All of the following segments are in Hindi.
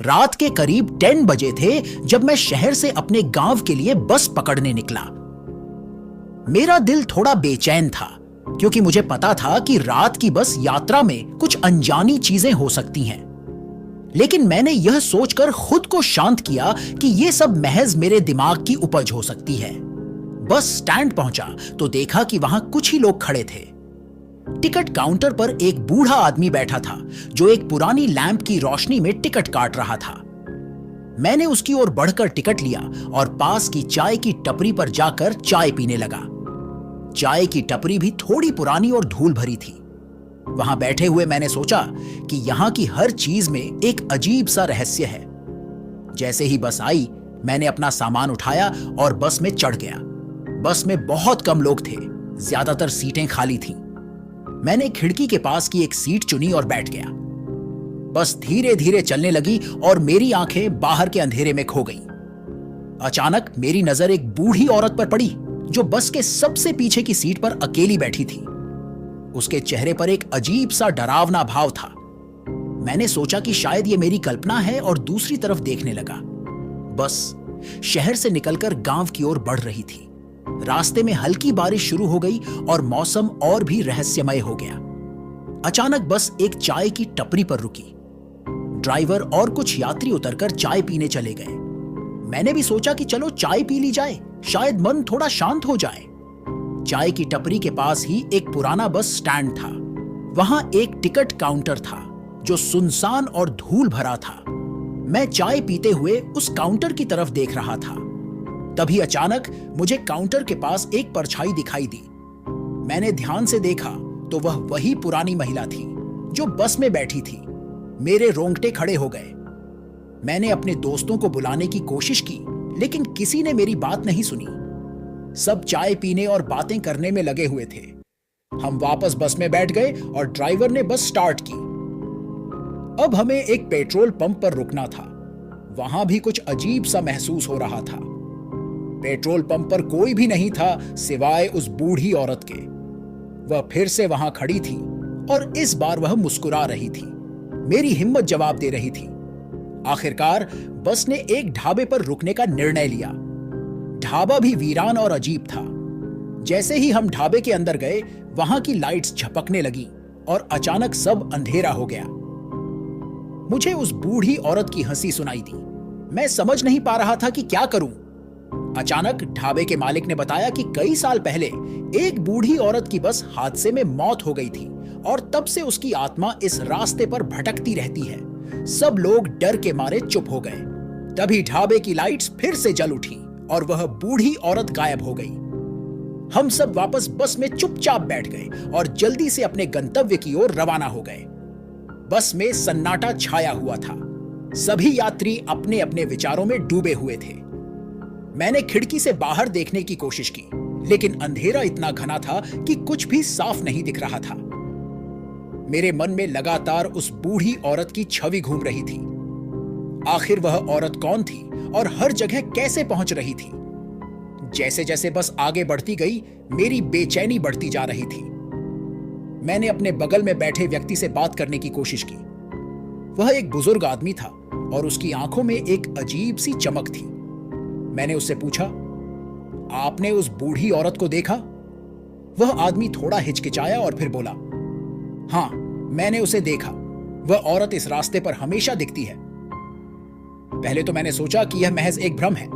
रात के करीब 10 बजे थे जब मैं शहर से अपने गांव के लिए बस पकड़ने निकला। मेरा दिल थोड़ा बेचैन था क्योंकि मुझे पता था कि रात की बस यात्रा में कुछ अनजानी चीजें हो सकती हैं। लेकिन मैंने यह सोचकर खुद को शांत किया कि यह सब महज मेरे दिमाग की उपज हो सकती है। बस स्टैंड पहुंचा तो देखा कि वहां कुछ ही लोग खड़े थे। टिकट काउंटर पर एक बूढ़ा आदमी बैठा था जो एक पुरानी लैंप की रोशनी में टिकट काट रहा था। मैंने उसकी ओर बढ़कर टिकट लिया और पास की चाय की टपरी पर जाकर चाय पीने लगा। चाय की टपरी भी थोड़ी पुरानी और धूल भरी थी। वहां बैठे हुए मैंने सोचा कि यहां की हर चीज में एक अजीब सा रहस्य है। जैसे ही बस आई, मैंने अपना सामान उठाया और बस में चढ़ गया। बस में बहुत कम लोग थे, ज्यादातर सीटें खाली थीं। मैंने खिड़की के पास की एक सीट चुनी और बैठ गया। बस धीरे धीरे चलने लगी और मेरी आंखें बाहर के अंधेरे में खो गईं। अचानक मेरी नजर एक बूढ़ी औरत पर पड़ी जो बस के सबसे पीछे की सीट पर अकेली बैठी थी। उसके चेहरे पर एक अजीब सा डरावना भाव था। मैंने सोचा कि शायद ये मेरी कल्पना है और दूसरी तरफ देखने लगा। बस शहर से निकलकर गांव की ओर बढ़ रही थी। रास्ते में हल्की बारिश शुरू हो गई और मौसम और भी रहस्यमय हो गया। अचानक बस एक चाय की टपरी पर रुकी। ड्राइवर और कुछ यात्री उतरकर चाय पीने चले गए। मैंने भी सोचा कि चलो चाय पी ली जाए, शायद मन थोड़ा शांत हो जाए। चाय की टपरी के पास ही एक पुराना बस स्टैंड था। वहां एक टिकट काउंटर था जो सुनसान और धूल भरा था। मैं चाय पीते हुए उस काउंटर की तरफ देख रहा था। तभी अचानक मुझे काउंटर के पास एक परछाई दिखाई दी। मैंने ध्यान से देखा तो वह वही पुरानी महिला थी जो बस में बैठी थी। मेरे रोंगटे खड़े हो गए। मैंने अपने दोस्तों को बुलाने की कोशिश की, लेकिन किसी ने मेरी बात नहीं सुनी। सब चाय पीने और बातें करने में लगे हुए थे। हम वापस बस में बैठ गए और ड्राइवर ने बस स्टार्ट की। अब हमें एक पेट्रोल पंप पर रुकना था। वहां भी कुछ अजीब सा महसूस हो रहा था। पेट्रोल पंप पर कोई भी नहीं था सिवाय उस बूढ़ी औरत के। वह फिर से वहां खड़ी थी और इस बार वह मुस्कुरा रही थी। मेरी हिम्मत जवाब दे रही थी। आखिरकार बस ने एक ढाबे पर रुकने का निर्णय लिया। ढाबा भी वीरान और अजीब था। जैसे ही हम ढाबे के अंदर गए, वहां की लाइट्स झपकने लगी और अचानक सब अंधेरा हो गया। मुझे उस बूढ़ी औरत की हंसी सुनाई दी। मैं समझ नहीं पा रहा था कि क्या करूं। अचानक ढाबे के मालिक ने बताया कि कई साल पहले एक बूढ़ी औरत की बस हादसे में मौत हो गई थी और तब से उसकी आत्मा इस रास्ते पर भटकती रहती है। सब लोग डर के मारे चुप हो गए। तभी ढाबे की लाइट्स फिर से जल उठी और वह बूढ़ी औरत गायब हो गई। हम सब वापस बस में चुपचाप बैठ गए और जल्दी से अपने गंतव्य की ओर रवाना हो गए। बस में सन्नाटा छाया हुआ था। सभी यात्री अपने अपने विचारों में डूबे हुए थे। मैंने खिड़की से बाहर देखने की कोशिश की, लेकिन अंधेरा इतना घना था कि कुछ भी साफ नहीं दिख रहा था। मेरे मन में लगातार उस बूढ़ी औरत की छवि घूम रही थी। आखिर वह औरत कौन थी और हर जगह कैसे पहुंच रही थी? जैसे जैसे बस आगे बढ़ती गई, मेरी बेचैनी बढ़ती जा रही थी। मैंने अपने बगल में बैठे व्यक्ति से बात करने की कोशिश की। वह एक बुजुर्ग आदमी था और उसकी आंखों में एक अजीब सी चमक थी। मैंने उससे पूछा, आपने उस बूढ़ी औरत को देखा? वह आदमी थोड़ा हिचकिचाया और फिर बोला, हां, मैंने उसे देखा। वह औरत इस रास्ते पर हमेशा दिखती है। पहले तो मैंने सोचा कि यह महज एक भ्रम है,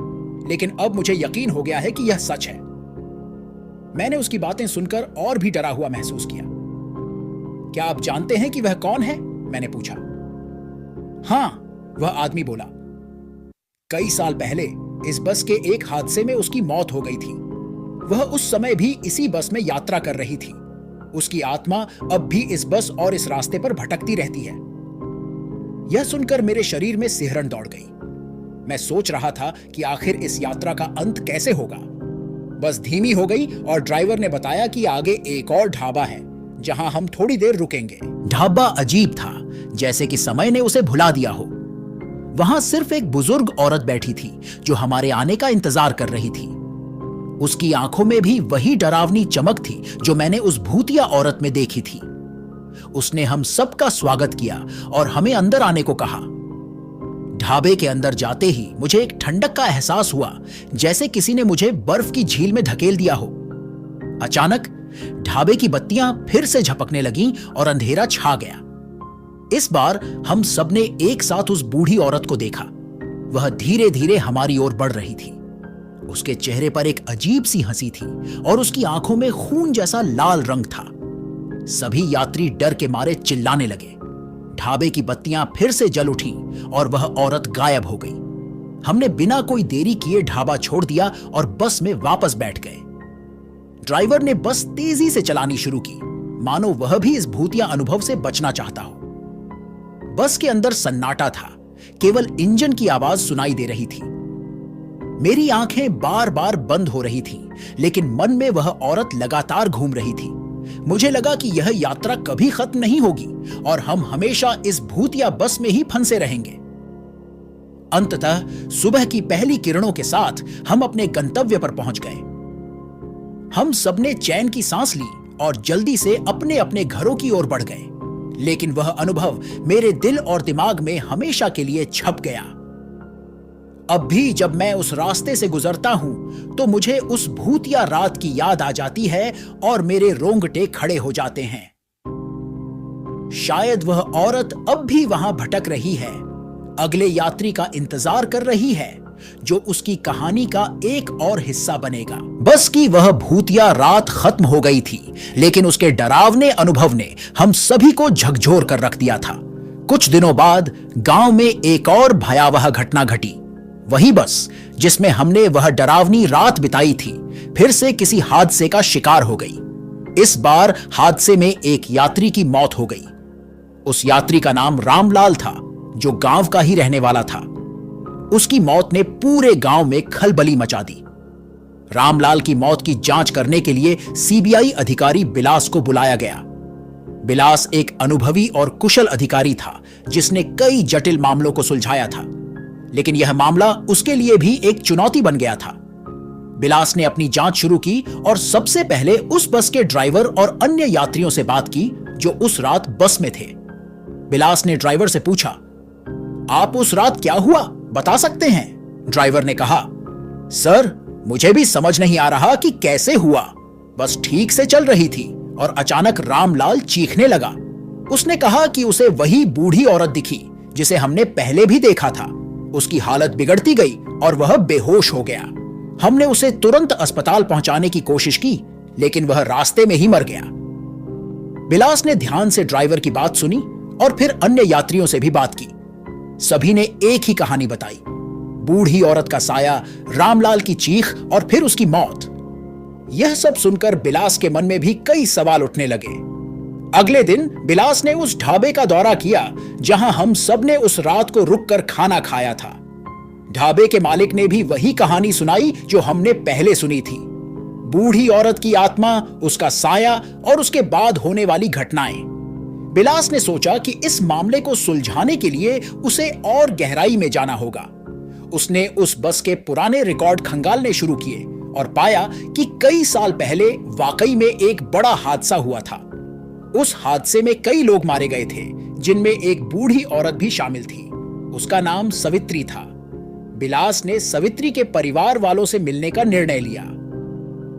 लेकिन अब मुझे यकीन हो गया है कि यह सच है। मैंने उसकी बातें सुनकर और भी डरा हुआ महसूस किया। क्या आप जानते हैं कि वह कौन है? मैंने पूछा। हां, वह आदमी बोला, कई साल पहले इस बस के एक हादसे में उसकी मौत हो गई थी। वह उस समय भी इसी बस में यात्रा कर रही थी। उसकी आत्मा अब भी इस बस और इस रास्ते पर भटकती रहती है। यह सुनकर मेरे शरीर में सिहरन दौड़ गई। मैं सोच रहा था कि आखिर इस यात्रा का अंत कैसे होगा। बस धीमी हो गई और ड्राइवर ने बताया कि आगे एक और ढाबा है जहां हम थोड़ी देर रुकेंगे। ढाबा अजीब था, जैसे कि समय ने उसे भुला दिया हो। वहां सिर्फ एक बुजुर्ग औरत बैठी थी जो हमारे आने का इंतजार कर रही थी। उसकी आंखों में भी वही डरावनी चमक थी जो मैंने उस भूतिया औरत में देखी थी। उसने हम सबका स्वागत किया और हमें अंदर आने को कहा। ढाबे के अंदर जाते ही मुझे एक ठंडक का एहसास हुआ, जैसे किसी ने मुझे बर्फ की झील में धकेल दिया हो। अचानक ढाबे की बत्तियां फिर से झपकने लगीं और अंधेरा छा गया। इस बार हम सबने एक साथ उस बूढ़ी औरत को देखा। वह धीरे धीरे हमारी ओर बढ़ रही थी। उसके चेहरे पर एक अजीब सी हंसी थी और उसकी आंखों में खून जैसा लाल रंग था। सभी यात्री डर के मारे चिल्लाने लगे। ढाबे की बत्तियां फिर से जल उठीं और वह औरत गायब हो गई। हमने बिना कोई देरी किए ढाबा छोड़ दिया और बस में वापस बैठ गए। ड्राइवर ने बस तेजी से चलानी शुरू की, मानो वह भी इस भूतिया अनुभव से बचना चाहता हो। बस के अंदर सन्नाटा था, केवल इंजन की आवाज सुनाई दे रही थी। मेरी आंखें बार बार बंद हो रही थीं, लेकिन मन में वह औरत लगातार घूम रही थी। मुझे लगा कि यह यात्रा कभी खत्म नहीं होगी और हम हमेशा इस भूतिया बस में ही फंसे रहेंगे। अंततः सुबह की पहली किरणों के साथ हम अपने गंतव्य पर पहुंच गए। हम सबने चैन की सांस ली और जल्दी से अपने अपने घरों की ओर बढ़ गए। लेकिन वह अनुभव मेरे दिल और दिमाग में हमेशा के लिए छप गया। अब भी जब मैं उस रास्ते से गुजरता हूं तो मुझे उस भूतिया रात की याद आ जाती है और मेरे रोंगटे खड़े हो जाते हैं। शायद वह औरत अब भी वहां भटक रही है, अगले यात्री का इंतजार कर रही है, जो उसकी कहानी का एक और हिस्सा बनेगा। बस की वह भूतिया रात खत्म हो गई थी, लेकिन उसके डरावने अनुभव ने हम सभी को झकझोर कर रख दिया था। कुछ दिनों बाद गांव में एक और भयावह घटना घटी। वही बस जिसमें हमने वह डरावनी रात बिताई थी, फिर से किसी हादसे का शिकार हो गई। इस बार हादसे में एक यात्री की मौत हो गई। उस यात्री का नाम रामलाल था, जो गांव का ही रहने वाला था। उसकी मौत ने पूरे गांव में खलबली मचा दी। रामलाल की मौत की जांच करने के लिए सीबीआई अधिकारी बिलास को बुलाया गया। बिलास एक अनुभवी और कुशल अधिकारी था, जिसने कई जटिल मामलों को सुलझाया था, लेकिन यह मामला उसके लिए भी एक चुनौती बन गया था। बिलास ने अपनी जांच शुरू की और सबसे पहले उस बस के ड्राइवर और अन्य यात्रियों से बात की जो उस रात बस में थे। बिलास ने ड्राइवर से पूछा, आप उस रात क्या हुआ बता सकते हैं? ड्राइवर ने कहा, सर, मुझे भी समझ नहीं आ रहा कि कैसे हुआ। बस ठीक से चल रही थी और अचानक रामलाल चीखने लगा। उसने कहा कि उसे वही बूढ़ी औरत दिखी जिसे हमने पहले भी देखा था। उसकी हालत बिगड़ती गई और वह बेहोश हो गया। हमने उसे तुरंत अस्पताल पहुंचाने की कोशिश की, लेकिन वह रास्ते में ही मर गया। बिलास ने ध्यान से ड्राइवर की बात सुनी और फिर अन्य यात्रियों से भी बात की। सभी ने एक ही कहानी बताई, बूढ़ी औरत का साया, रामलाल की चीख और फिर उसकी मौत। यह सब सुनकर बिलास के मन में भी कई सवाल उठने लगे। अगले दिन बिलास ने उस ढाबे का दौरा किया जहां हम सब ने उस रात को रुककर खाना खाया था। ढाबे के मालिक ने भी वही कहानी सुनाई जो हमने पहले सुनी थी। बूढ़ी औरत की आत्मा, उसका साया और उसके बाद होने वाली घटनाएं। बिलास ने सोचा कि इस मामले को सुलझाने के लिए उसे और गहराई में जाना होगा। उसने उस बस के पुराने रिकॉर्ड खंगालने शुरू किए और पाया कि कई साल पहले वाकई में एक बड़ा हादसा हुआ था। उस हादसे में कई लोग मारे गए थे, जिनमें एक बूढ़ी औरत भी शामिल थी। उसका नाम सवित्री था। बिलास ने सवित्री के परिवार वालों से मिलने का निर्णय लिया।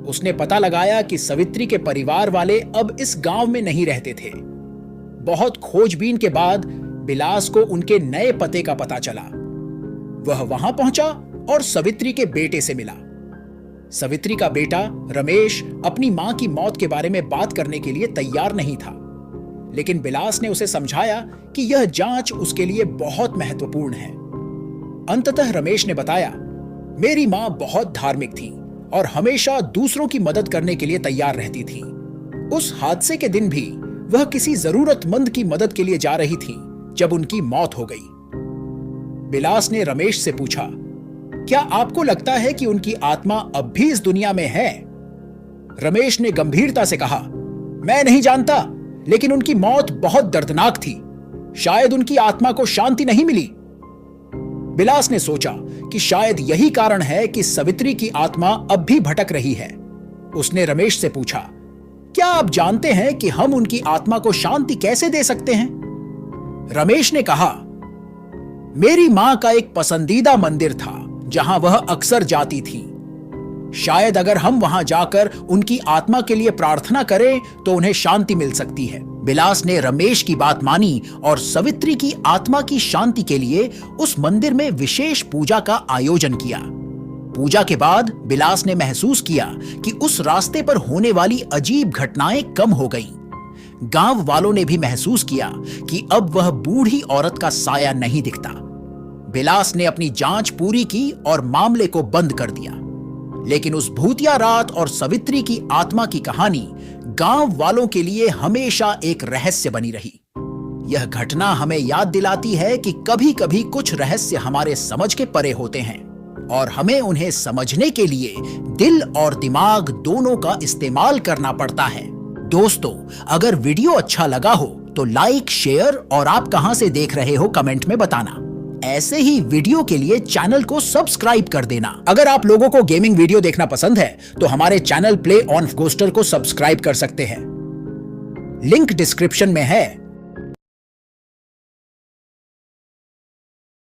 उसने पता लगाया कि सवित्री के परिवार वाले अब इस गांव में नहीं रहते थे। बहुत खोजबीन के बाद बिलास को उनके नए पते का पता चला। वह वहां पहुंचा और सवित्री के बेटे से मिला। सवित्री का बेटा रमेश अपनी मां की मौत के बारे में बात करने के लिए तैयार नहीं था, लेकिन बिलास ने उसे समझाया कि यह जांच उसके लिए बहुत महत्वपूर्ण है। अंततः रमेश ने बताया, मेरी मां बहुत धार्मिक थी और हमेशा दूसरों की मदद करने के लिए तैयार रहती थी। उस हादसे के दिन भी वह किसी जरूरतमंद की मदद के लिए जा रही थी जब उनकी मौत हो गई। बिलास ने रमेश से पूछा, क्या आपको लगता है कि उनकी आत्मा अब भी इस दुनिया में है? रमेश ने गंभीरता से कहा, मैं नहीं जानता, लेकिन उनकी मौत बहुत दर्दनाक थी। शायद उनकी आत्मा को शांति नहीं मिली। बिलास ने सोचा कि शायद यही कारण है कि सवित्री की आत्मा अब भी भटक रही है। उसने रमेश से पूछा, क्या आप जानते हैं कि हम उनकी आत्मा को शांति कैसे दे सकते हैं? रमेश ने कहा, मेरी मां का एक पसंदीदा मंदिर था जहां वह अक्सर जाती थी। शायद अगर हम वहां जाकर उनकी आत्मा के लिए प्रार्थना करें तो उन्हें शांति मिल सकती है। बिलास ने रमेश की बात मानी और सवित्री की आत्मा की शांति के लिए उस मंदिर में विशेष पूजा का आयोजन किया। पूजा के बाद बिलास ने महसूस किया कि उस रास्ते पर होने वाली अजीब घटनाएं कम हो गईं। गांव वालों ने भी महसूस किया कि अब वह बूढ़ी औरत का साया नहीं दिखता। बिलास ने अपनी जांच पूरी की और मामले को बंद कर दिया। लेकिन उस भूतिया रात और सवित्री की आत्मा की कहानी गांव वालों के लिए हमेशा एक रहस्य बनी रही। यह घटना हमें याद दिलाती है कि कभी-कभी कुछ रहस्य हमारे समझ के परे होते हैं और हमें उन्हें समझने के लिए दिल और दिमाग दोनों का इस्तेमाल करना पड़ता है। दोस्तों, अगर वीडियो अच्छा लगा हो तो लाइक, शेयर और आप कहां से देख रहे हो कमेंट में बताना। ऐसे ही वीडियो के लिए चैनल को सब्सक्राइब कर देना। अगर आप लोगों को गेमिंग वीडियो देखना पसंद है तो हमारे चैनल प्ले ऑन घोस्टर को सब्सक्राइब कर सकते हैं। लिंक डिस्क्रिप्शन में है।